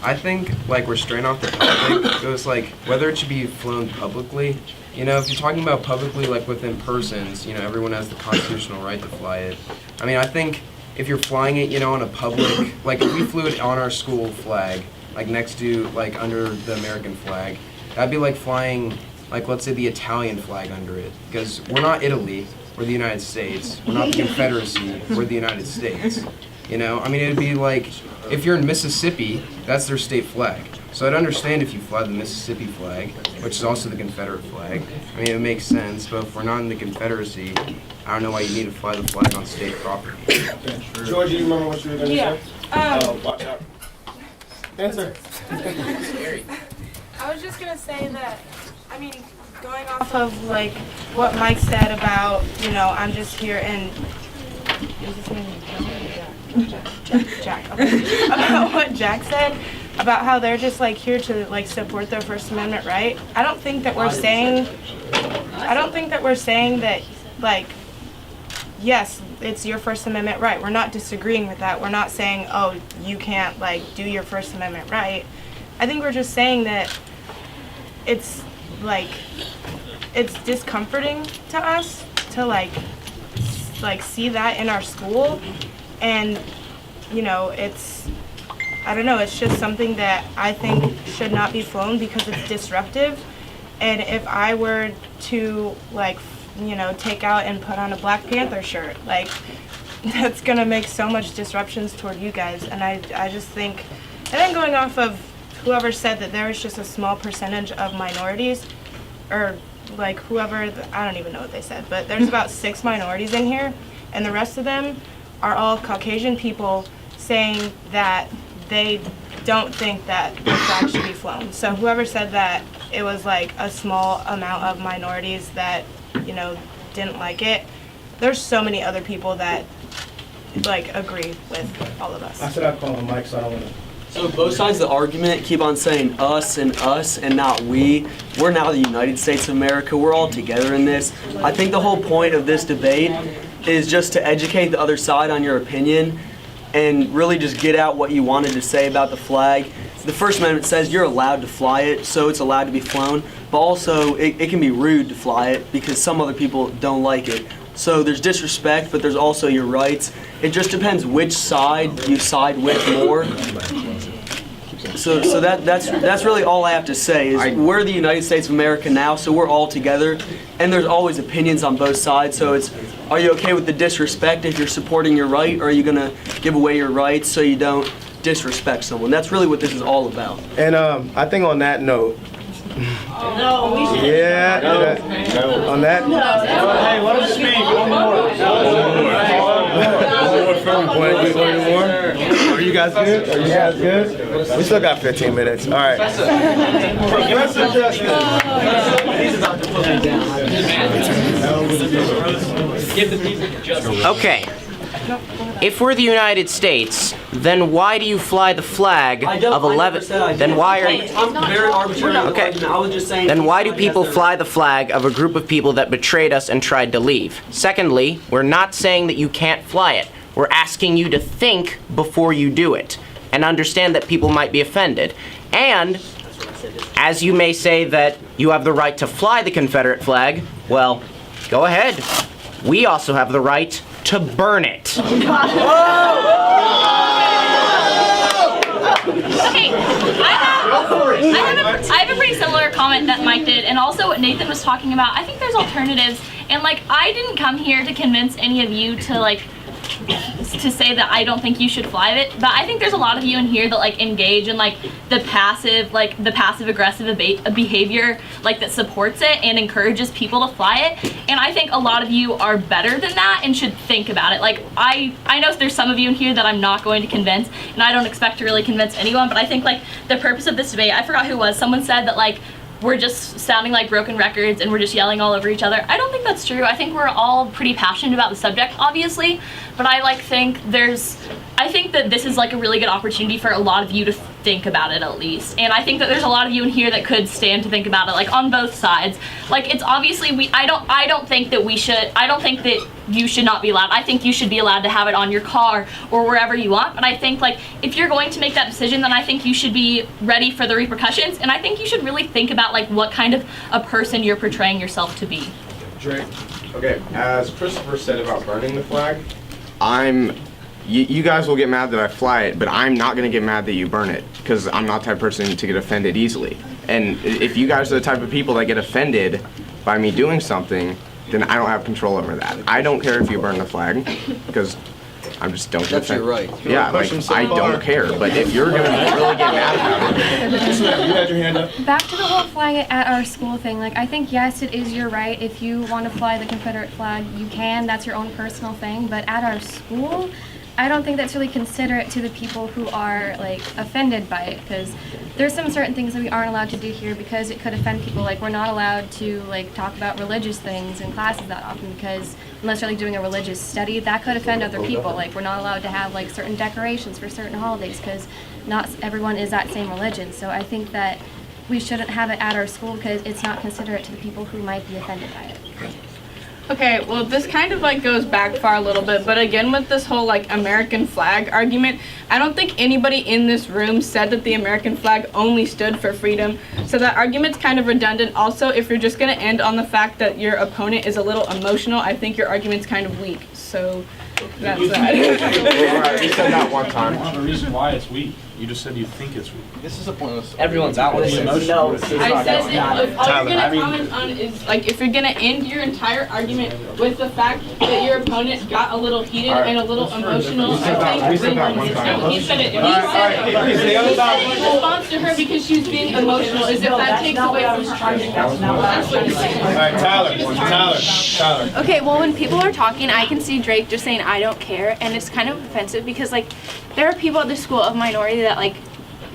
I think like we're straying off the topic. It was like whether it should be flown publicly. If you're talking about publicly, like within persons, everyone has the constitutional right to fly it. I mean, I think if you're flying it, on a public, like if we flew it on our school flag, like next to, like under the American flag, that'd be like flying, like let's say the Italian flag under it, because we're not Italy. We're the United States. We're not the Confederacy. We're the United States. I mean, it'd be like, if you're in Mississippi, that's their state flag. So I'd understand if you fly the Mississippi flag, which is also the Confederate flag. I mean, it makes sense, but if we're not in the Confederacy, I don't know why you need to fly the flag on state property. George, you remember what you were going to say? Watch out. Answer. I was just going to say that, I mean, going off of like what Mike said about, I'm just here and is his name Jack. Okay. About what Jack said about how they're just like here to like support their First Amendment right. I don't think that we're saying that like, yes, it's your First Amendment right. We're not disagreeing with that. We're not saying, oh, you can't like do your First Amendment right. I think we're just saying that it's like it's discomforting to us to like see that in our school, and you know, I don't know, it's just something that I think should not be flown because it's disruptive. And if I were to take out and put on a Black Panther shirt, that's gonna make so much disruptions toward you guys. And I just think, and then going off of whoever said that there is just a small percentage of minorities, or whoever, I don't even know what they said, but there's about 6 minorities in here, and the rest of them are all Caucasian people saying that they don't think that the flag should be flown. So whoever said that it was a small amount of minorities that, didn't like it, there's so many other people that agree with all of us. I said I'd call the mic, so I don't want to. So both sides of the argument keep on saying us and not we. We're now the United States of America. We're all together in this. I think the whole point of this debate is just to educate the other side on your opinion and really just get out what you wanted to say about the flag. The First Amendment says you're allowed to fly it, so it's allowed to be flown, but also it can be rude to fly it because some other people don't like it. So there's disrespect, but there's also your rights. It just depends which side you side with more. So that's really all I have to say is we're the United States of America now, so we're all together, and there's always opinions on both sides. So it's, are you okay with the disrespect if you're supporting your right, or are you gonna give away your rights so you don't disrespect someone? That's really what this is all about. And I think on that note. No, we should. Yeah. No. On that. No. Hey, let us speak. One more. Are you guys good? Are you guys good? We still got 15 minutes. All right. Professor Justice. Okay. If we're the United States, then why do you fly the flag of 11? Then why are I'm very arbitrary. Okay. I was just saying. Then why do people fly the flag of a group of people that betrayed us and tried to leave? Secondly, we're not saying that you can't fly it. We're asking you to think before you do it and understand that people might be offended. And as you may say that you have the right to fly the Confederate flag, well, go ahead. We also have the right to burn it. Okay, I have a pretty similar comment that Mike did, and also what Nathan was talking about. I think there's alternatives, and I didn't come here to convince any of you to say that I don't think you should fly it, but I think there's a lot of you in here that engage in the passive aggressive behavior that supports it and encourages people to fly it, and I think a lot of you are better than that and should think about it. I know there's some of you in here that I'm not going to convince, and I don't expect to really convince anyone, but I think the purpose of this debate, I forgot who it was, someone said that we're just sounding like broken records and we're just yelling all over each other. I don't think that's true. I think we're all pretty passionate about the subject, obviously, but I think that this is a really good opportunity for a lot of you to think about it at least. And I think that there's a lot of you in here that could stand to think about it, on both sides. It's obviously I don't think that you should not be allowed. I think you should be allowed to have it on your car or wherever you want. But I think if you're going to make that decision, then I think you should be ready for the repercussions. And I think you should really think about what kind of a person you're portraying yourself to be. Drake. Okay, as Christopher said about burning the flag, you guys will get mad that I fly it, but I'm not going to get mad that you burn it, because I'm not the type of person to get offended easily. And if you guys are the type of people that get offended by me doing something, then I don't have control over that. I don't care if you burn the flag, because I just don't get That's offended. your right. Yeah, I don't care, but if you're going to really get mad about it. You had your hand up. Back to the whole flying it at our school thing. I think, yes, it is your right. If you want to fly the Confederate flag, you can. That's your own personal thing. But at our school, I don't think that's really considerate to the people who are offended by it, because there's some certain things that we aren't allowed to do here because it could offend people. We're not allowed to talk about religious things in classes that often, because unless you're doing a religious study, that could offend other people. We're not allowed to have certain decorations for certain holidays because not everyone is that same religion. So I think that we shouldn't have it at our school because it's not considerate to the people who might be offended by it. Okay, well, this kind of like goes back far a little bit, but again, with this whole like American flag argument, I don't think anybody in this room said that the American flag only stood for freedom. So that argument's kind of redundant. Also, if you're just gonna end on the fact that your opponent is a little emotional, I think your argument's kind of weak. So that's that. Alright, you said that one time. I don't know the reason why it's weak. You just said you think it's weak. This is a pointless. Everyone's out with it. No, I said if all you're gonna comment on is like if you're gonna end your entire argument with the fact that your opponent got a little heated and a little emotional, I think no, he said it. He said it in response to her because she was being emotional. As if that takes away from her argument. That's what he said. All right, Tyler. Okay, well, when people are talking, I can see Drake just saying, I don't care, and it's kind of offensive because, like, there are people at the school of minority that, like,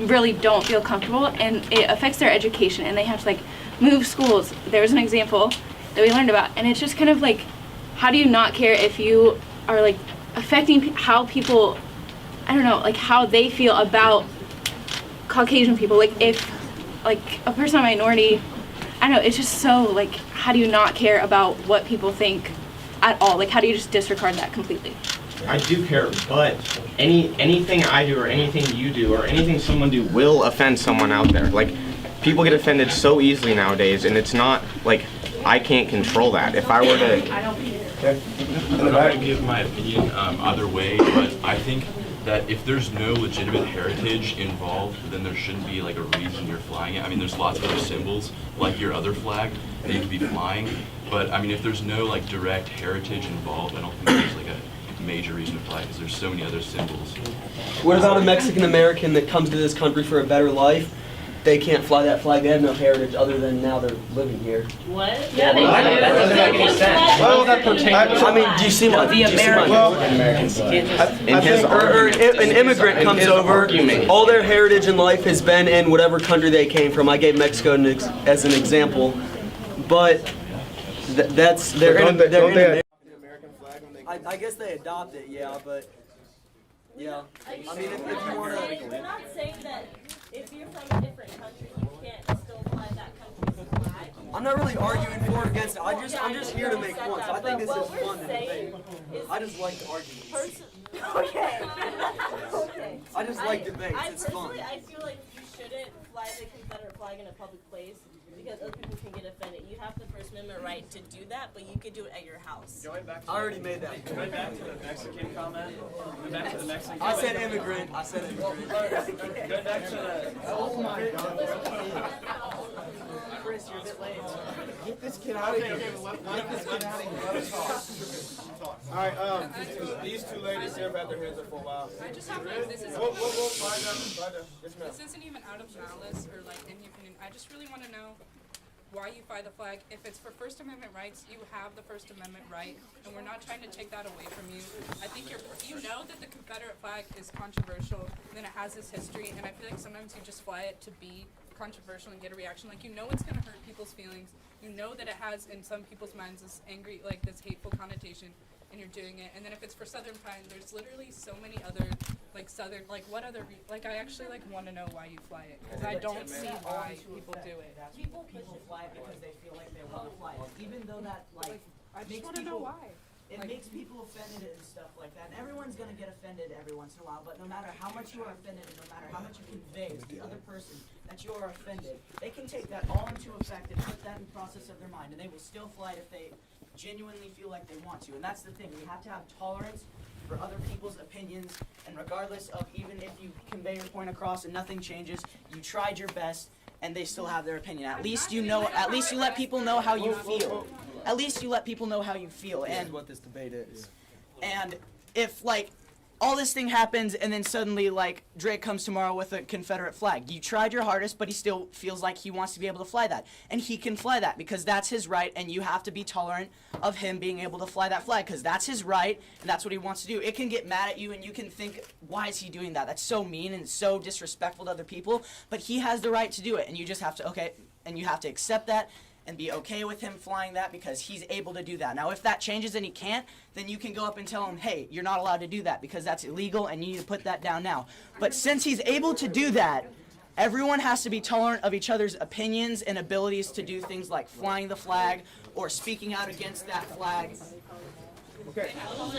really don't feel comfortable, and it affects their education, and they have to, like, move schools. There was an example that we learned about, and it's just kind of like, how do you not care if you are, like, affecting how people, I don't know, like, how they feel about Caucasian people? Like, if, like, a person of minority, I don't know, it's just so, like, how do you not care about what people think at all? Like, how do you just disregard that completely? I do care, but anything I do or anything you do or anything someone do will offend someone out there. Like, people get offended so easily nowadays, and it's not like I can't control that. If I were to... I'm not going to give my opinion either way, but I think that if there's no legitimate heritage involved, then there shouldn't be like a reason you're flying it. I mean, there's lots of other symbols, like your other flag, that you could be flying. But I mean, if there's no like direct heritage involved, I don't think there's like a major reason to fly because there's so many other symbols. What about a Mexican American that comes to this country for a better life? They can't fly that flag. They have no heritage other than now they're living here. What? Yeah, that doesn't make any sense. Well, that pertains. I mean, do you see my? The Americans. Or an immigrant comes over. All their heritage in life has been in whatever country they came from. I gave Mexico as an example, but that's they're. I guess they adopt it, yeah, but yeah. I mean, if you want to. We're not saying that if you're from a different country, you can't still fly that country's flag. I'm not really arguing for or against it. I'm just here to make points. I think this is fun to debate. I just like to argue. Okay. Okay. I just like debates. It's fun. I feel like you shouldn't fly the Confederate flag in a public place because other people can get offended. You have the First Amendment right to do that, but you could do it at your house. I already made that. Going back to the Mexican comment. Going back to the Mexican I said immigrant. Going back to the. Oh my God. Chris, you're a bit late. Get this kid out of here. Get this kid out of here. Let us talk. All right, these two ladies here have had their hands up for a while. I just have like, this is. Whoa, find out. Yes, ma'am. This isn't even out of malice or like any opinion. I just really want to know why you fly the flag. If it's for First Amendment rights, you have the First Amendment right, and we're not trying to take that away from you. I think you know that the Confederate flag is controversial, and then it has this history, and I feel like sometimes you just fly it to be controversial and get a reaction. Like, you know it's going to hurt people's feelings. You know that it has, in some people's minds, this angry, like this hateful connotation, and you're doing it. And then if it's for Southern Pride, there's literally so many other, like Southern, like what other, like I actually like want to know why you fly it, because I don't see why people do it. People fly it because they feel like they want to fly it, even though that like I just want to know why. It makes people offended and stuff like that. And everyone's gonna get offended every once in a while, but no matter how much you are offended and no matter how much you convey to the other person that you are offended, they can take that all into effect and put that in the process of their mind, and they will still fly it if they genuinely feel like they want to. And that's the thing, we have to have tolerance for other people's opinions, and regardless of even if you convey your point across and nothing changes, you tried your best and they still have their opinion. At least you know, at least you let people know how you feel. At least you let people know how you feel. And what this debate is. And if like all this thing happens and then suddenly like Drake comes tomorrow with a Confederate flag, you tried your hardest, but he still feels like he wants to be able to fly that, and he can fly that because that's his right, and you have to be tolerant of him being able to fly that flag because that's his right and that's what he wants to do. It can get mad at you and you can think, why is he doing that? That's so mean and so disrespectful to other people, but he has the right to do it, and you just have to and you have to accept that and be okay with him flying that because he's able to do that. Now, if that changes and he can't, then you can go up and tell him, hey, you're not allowed to do that because that's illegal and you need to put that down now. But since he's able to do that, everyone has to be tolerant of each other's opinions and abilities to do things like flying the flag or speaking out against that flag. Okay.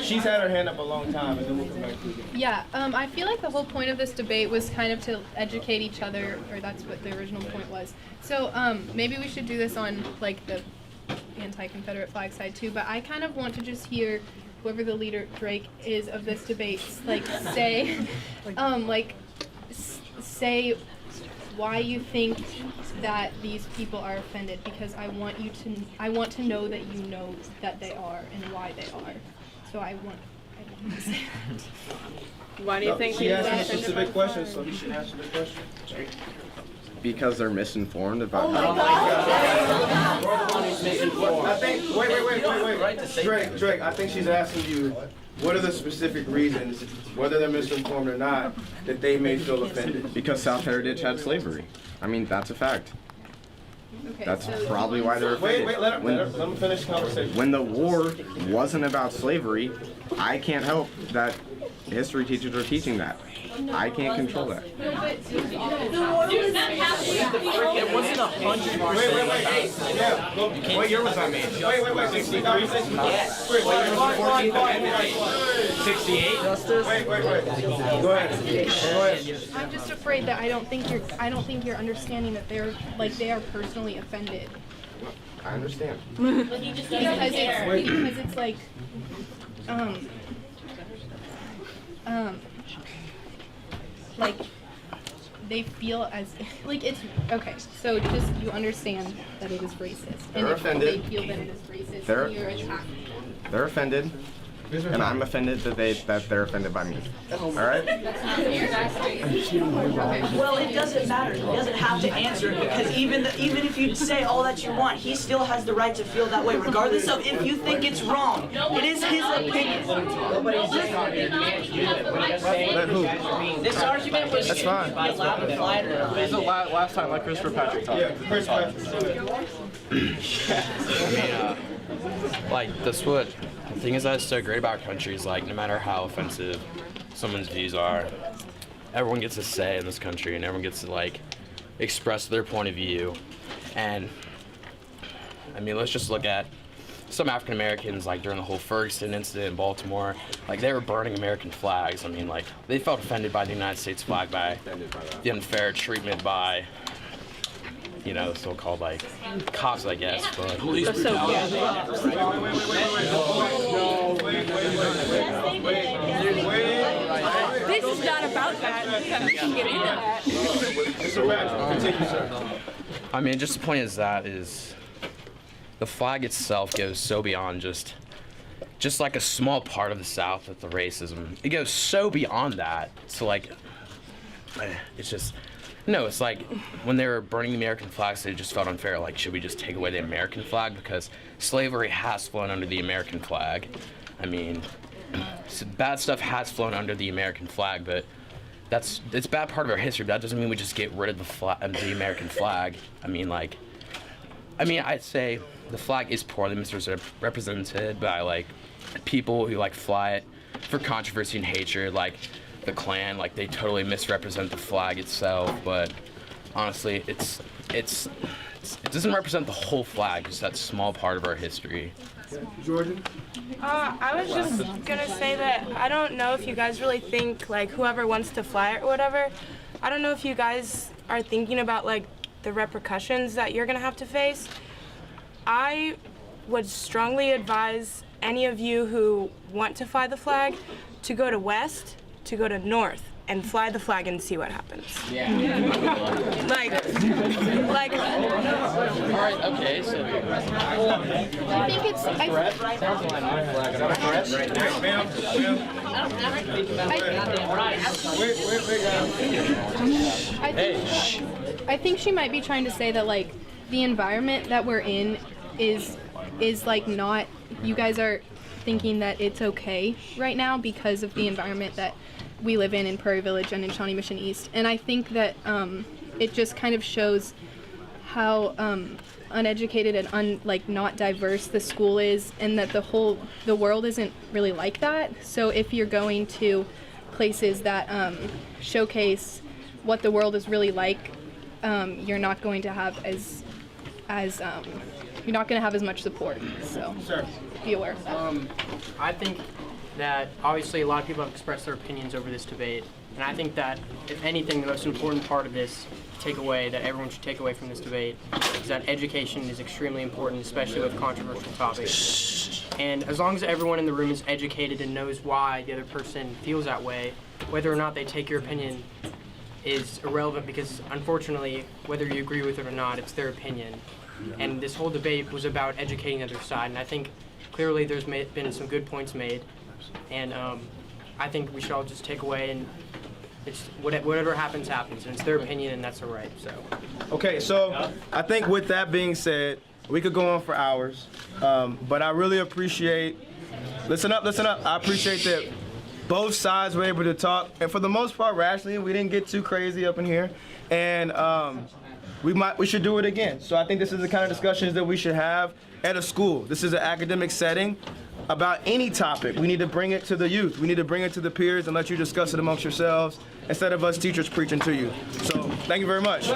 She's had her hand up a long time, and then we'll come back to you again. Yeah, I feel like the whole point of this debate was kind of to educate each other, or that's what the original point was. So maybe we should do this on like the anti-Confederate flag side too, but I kind of want to just hear whoever the leader, Drake, is of this debate, like say, say why you think that these people are offended, because I want to know that you know that they are and why they are. So I want to say that. Why do you think she asked a specific question, so you should answer the question. Because they're misinformed about I think, wait. Drake, I think she's asking you, what are the specific reasons, whether they're misinformed or not, that they may feel offended? Because South Heritage had slavery. I mean, that's a fact. Okay, That's probably why they're offended. Wait, let him finish the conversation. When the war wasn't about slavery, I can't help that history teachers are teaching that. I can't control that. It wasn't 100%. Wait. What year was that made? Wait. 63? Yes. What year was the 14th Amendment? 68? Wait. Go ahead. I'm just afraid that I don't think you're understanding that they are personally offended. I understand. Because it's like like they feel as like it's okay. So just you understand that it is racist, They're and if offended. they feel that it is racist, They're- and you're attacking. They're offended, and I'm offended that they're offended by me. All right? Well, it doesn't matter. He doesn't have to answer it, because even if you say all that you want, he still has the right to feel that way, regardless of if you think it's wrong. It is his opinion. Let who? This argument was That's fine. be allowed to fly or This is the last time, like Christopher Patrick talked. Yeah, Chris Patrick. Like, that's what the thing is that's so great about our country is, like, no matter how offensive someone's views are, everyone gets a say in this country, and everyone gets to, like, express their point of view. And I mean, let's just look at some African Americans, like during the whole Ferguson incident in Baltimore, like they were burning American flags. I mean, like they felt offended by the United States flag, by the unfair treatment by, you know, the so-called like cops, I guess. But Police This is not about that. We can get into that. Mr. Patrick, continue, sir. I mean, just the point is that the flag itself goes so beyond just like a small part of the South with the racism. It goes so beyond that. So like, it's just, no, it's like when they were burning the American flags, they just felt unfair. Like, should we just take away the American flag? Because slavery has flown under the American flag. I mean, bad stuff has flown under the American flag, but it's a bad part of our history, but that doesn't mean we just get rid of the American flag. I mean, I'd say the flag is poorly misrepresented by, like, people who, like, fly it for controversy and hatred, like the Klan. Like, they totally misrepresent the flag itself, but honestly, it doesn't represent the whole flag, just that small part of our history. Jordan? I was just gonna say that I don't know if you guys really think, like, whoever wants to fly it or whatever, I don't know if you guys are thinking about, like, the repercussions that you're gonna have to face. I would strongly advise any of you who want to fly the flag to go to west, to go to north, and fly the flag and see what happens. Yeah. Like. All right. Okay. So. I think it's. I think she might be trying to say that, like, the environment that we're in is like not. You guys are thinking that it's okay right now because of the environment that we live in Prairie Village and in Shawnee Mission East. And I think that it just kind of shows how uneducated and not diverse the school is, and that the world isn't really like that. So if you're going to places that showcase what the world is really like, you're not going to have as you're not going to have as much support. So be aware of that. I think that obviously a lot of people have expressed their opinions over this debate, and I think that if anything, the most important part of this takeaway that everyone should take away from this debate is that education is extremely important, especially with controversial topics. And as long as everyone in the room is educated and knows why the other person feels that way, whether or not they take your opinion is irrelevant, because unfortunately, whether you agree with it or not, it's their opinion. And this whole debate was about educating the other side, and I think clearly there's been some good points made, and I think we should all just take away and it's whatever happens, happens, and it's their opinion, and that's all right. So. Okay, so I think with that being said, we could go on for hours, but I really appreciate. Listen up. I appreciate that both sides were able to talk, and for the most part, rationally, we didn't get too crazy up in here, and we should do it again. So I think this is the kind of discussions that we should have at a school. This is an academic setting. About any topic, we need to bring it to the youth. We need to bring it to the peers and let you discuss it amongst yourselves instead of us teachers preaching to you. So, thank you very much.